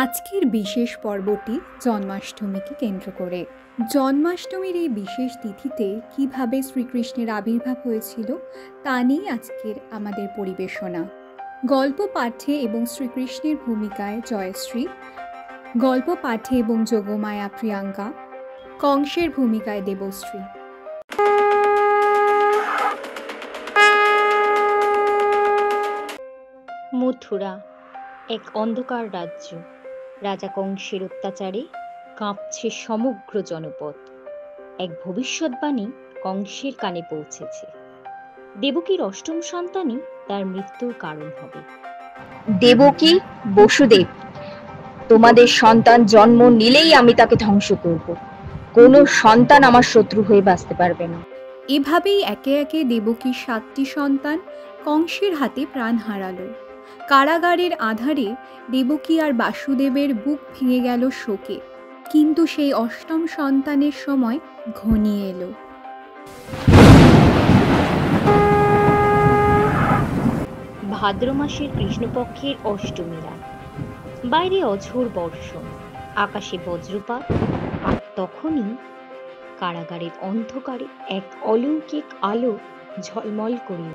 আজকের বিশেষ পর্বটি জন্মাষ্টমীকে কেন্দ্র করে। জন্মাষ্টমীর এই বিশেষ তিথিতে কিভাবে শ্রীকৃষ্ণের আবির্ভাব হয়েছিল তা নিয়ে আজকের আমাদের পরিবেশনা। গল্প পাঠে এবং শ্রীকৃষ্ণের ভূমিকায় জয়শ্রী, গল্প পাঠে এবং যোগমায়া প্রিয়াঙ্কা, কংসের ভূমিকায় দেবশ্রী। মথুরা এক অন্ধকার রাজ্য। রাজা কংসের অত্যাচারে কাঁপছে সমগ্র জনপদ। এক ভবিষ্যৎবাণী কংসের কানে পৌঁছেছে। দেবকীর অষ্টম সন্তানই তার মৃত্যুর কারণ হবে। দেবকী, বসুদেব, তোমাদের সন্তান জন্ম নিলেই আমি তাকে ধ্বংস করব। কোনো সন্তান আমার শত্রু হয়ে বাঁচতে পারবে না। এভাবেই একে একে দেবকীর 7টি সন্তান কংসের হাতে প্রাণ হারালো। কারাগারের আধারে দেবকী আর বাসুদেবের বুক ভেঙে গেল শোকে। কিন্তু সেই অষ্টম সন্তানের সময় ঘনিয়ে এলো। ভাদ্র মাসের কৃষ্ণপক্ষের অষ্টমী রাত। বাইরে অঝোর বর্ষণ, আকাশে বজ্রপাত, আর তখনই কারাগারের অন্ধকারে এক অলৌকিক আলো ঝলমল করে।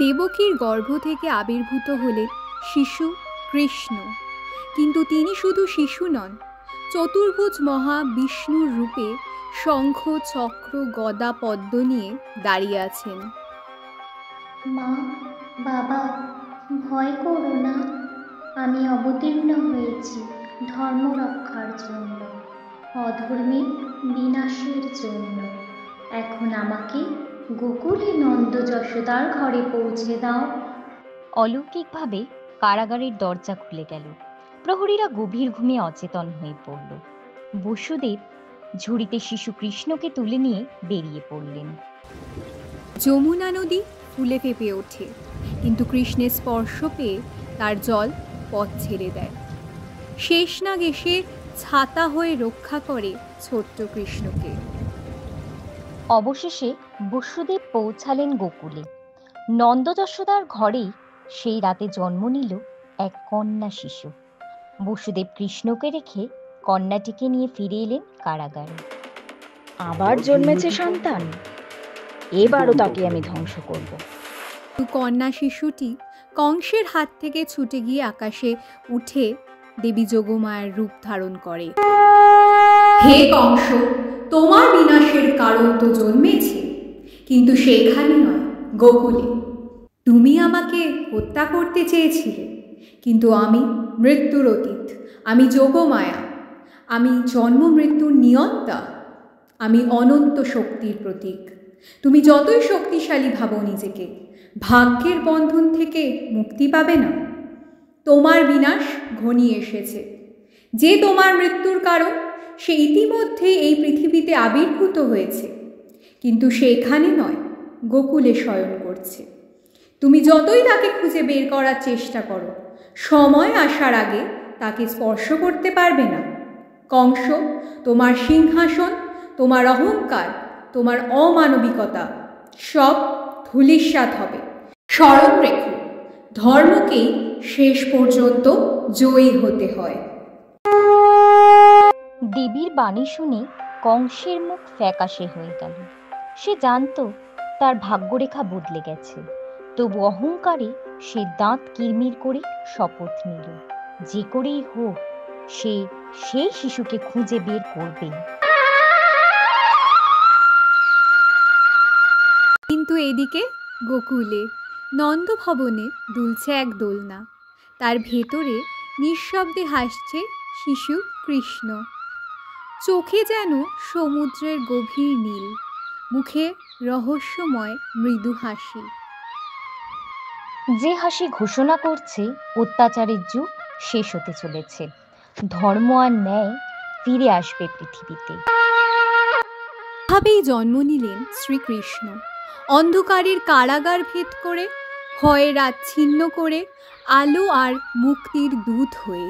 দেবকীর গর্ভ থেকে আবির্ভূত হলেন শিশু কৃষ্ণ। কিন্তু তিনি শুধু শিশু নন, চতুর্ভুজ মহা বিষ্ণুর রূপে শঙ্খ, চক্র, গদা, পদ্ম নিয়ে দাঁড়িয়ে আছেন। মা, বাবা, ভয় করো না। আমি অবতীর্ণ হয়েছি ধর্ম রক্ষার জন্য, অধর্মের বিনাশের জন্য। এখন আমাকে গোকুলে নন্দ যশোদার ঘরে পৌঁছে দাও। অলৌকিকভাবে কারাগারের দরজা খুলে গেল। প্রহরীরা গভীর ঘুমে অচেতন হয়ে পড়ল। বসুদেব ঝুড়িতে শিশু কৃষ্ণকে তুলে নিয়ে বেরিয়ে পড়লেন। যমুনা নদী ফুলে ফেঁপে ওঠে, কিন্তু কৃষ্ণের স্পর্শ পেয়ে তার জল পথ ছেড়ে দেয়। শেষনাগ এসে ছাতা হয়ে রক্ষা করে ছোট্ট কৃষ্ণকে। অবশেষে বসুদেব পৌঁছালেন গোকুলে। নন্দ যশোদার ঘরেই সেই রাতে জন্ম নিল এক কন্যা শিশু। বসুদেব কৃষ্ণকে রেখে কন্যাটিকে নিয়ে ফিরে এলেন কারাগারে। আবার জন্মেছে সন্তান, এবারও তাকে আমি ধ্বংস করব। কন্যা শিশুটি কংসের হাত থেকে ছুটে গিয়ে আকাশে উঠে দেবী যোগমায়ার রূপ ধারণ করে। হে কংস, তোমার বিনাশের কারণ তো জন্মেছে, কিন্তু সেখানে নয়, গোকুলে। তুমি আমাকে হত্যা করতে চেয়েছিলে, কিন্তু আমি মৃত্যুর অতীত, আমি যোগমায়া, আমি জন্ম মৃত্যুর নিয়ন্তা, আমি অনন্ত শক্তির প্রতীক। তুমি যতই শক্তিশালী ভাবো নিজেকে, ভাগ্যের বন্ধন থেকে মুক্তি পাবে না। তোমার বিনাশ ঘনিয়ে এসেছে। যে তোমার মৃত্যুর কারণ, সে ইতিমধ্যে এই পৃথিবীতে আবির্ভূত হয়েছে, কিন্তু সে এখানে নয়, গোকুলে শয়ন করছে। তুমি যতই তাকে খুঁজে বের করার চেষ্টা করো, সময় আসার আগে তাকে স্পর্শ করতে পারবে না। কংস, তোমার সিংহাসন, তোমার অহংকার, তোমার অমানবিকতা সব ধূলিসাৎ হবে। স্মরণ রেখো, ধর্মকেই শেষ পর্যন্ত জয়ী হতে হয়। দেবীর বাণী শুনে কংসের মুখ ফ্যাকাশে হয়ে গেল। সে জানত তার ভাগ্যরেখা বদলে গেছে। তবু অহংকারে সে দাঁত কিরমির করে শপথ নিল, যে করেই হোক সে সেই শিশুকে খুঁজে বের করবে। কিন্তু এদিকে গোকুলে নন্দভবনে দুলছে এক দোলনা। তার ভেতরে নিঃশব্দে হাসছে শিশু কৃষ্ণ। চোখে যেন সমুদ্রের গভীর নীল, মুখে রহস্যময় মৃদু হাসি। যে হাসি ঘোষণা করছে অত্যাচারের যুগ শেষ হতে চলেছে, ধর্ম আর ন্যায় ফিরে আসবে পৃথিবীতে। ভাবেই জন্ম নিলেন শ্রীকৃষ্ণ, অন্ধকারের কারাগার ভেদ করে, ভয়ের রাত ছিন্ন করে, আলো আর মুক্তির দূত হয়ে।